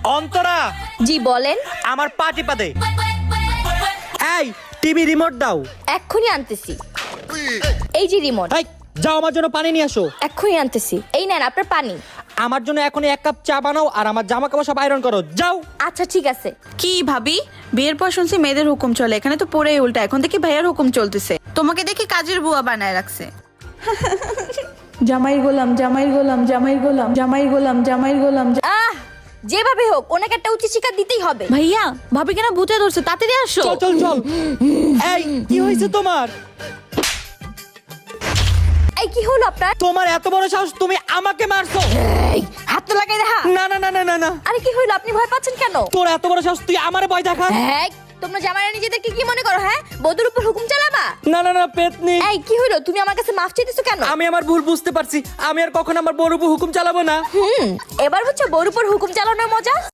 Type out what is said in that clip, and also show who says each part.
Speaker 1: অন্তরা,
Speaker 2: জি বলেন।
Speaker 1: আমার পা টিপা দে। এই টিভি রিমোট দাও।
Speaker 2: এক্ষুনি আনতেছি। এই যে রিমোট।
Speaker 1: এই যাও আমার জন্য পানি নিয়ে আসো।
Speaker 2: এক্ষুনি আনতেছি। এই নেন আপনার পানি।
Speaker 1: আমার জন্য এখনই 1 কাপ চা বানাও আর আমার জামা কাপড় সব আয়রন করো, যাও।
Speaker 2: আচ্ছা ঠিক আছে।
Speaker 3: কি ভাবি, বিয়ের পর শুনছি মেয়েদের হুকুম চলে, এখানে তো পুরোই উল্টা। এখন দেখি ভাইয়ার হুকুম চলতেছে। তোমাকে দেখি কাজের বুয়া বানায় রাখছে।
Speaker 4: জামাই গোলাম, জামাই গোলাম, জামাই গোলাম, জামাই গোলাম, জামাই গোলাম।
Speaker 2: আহ, যেভাবে হোক ওনাকে একটা উচিত শিক্ষা দিতেই হবে।
Speaker 3: ভাইয়া, ভাবি কেন ভূতে ধরছে, তাড়াতাড়ি আসো।
Speaker 1: চল চল চল। এই কি হয়েছে তোমার?
Speaker 2: এই কি হলো আপনার?
Speaker 1: তোমার এত বড় সাহস, তুমি আমাকে মারছো?
Speaker 2: এই হাত তো লাগাই দেখা।
Speaker 1: না না না না না না।
Speaker 2: আরে কি হলো, আপনি ভয় পাচ্ছেন কেন?
Speaker 1: তোর এত বড় সাহস, তুই আমারে ভয় দেখাস?
Speaker 2: এই তোমরা জামাইরা নিজেদেরকে কি মনে করো? হ্যাঁ, বধূর উপর হুকুম চালাবা?
Speaker 1: না না না পেতনি।
Speaker 2: এই কি হলো, তুমি আমার কাছে মাফ চাইতেছো কেন?
Speaker 1: আমি আমার ভুল বুঝতে পারছি, আমি আর কখনো আমার বড় উপর হুকুম চালাবো না।
Speaker 2: এবার হচ্ছে বউর উপর হুকুম চালানোর মজা।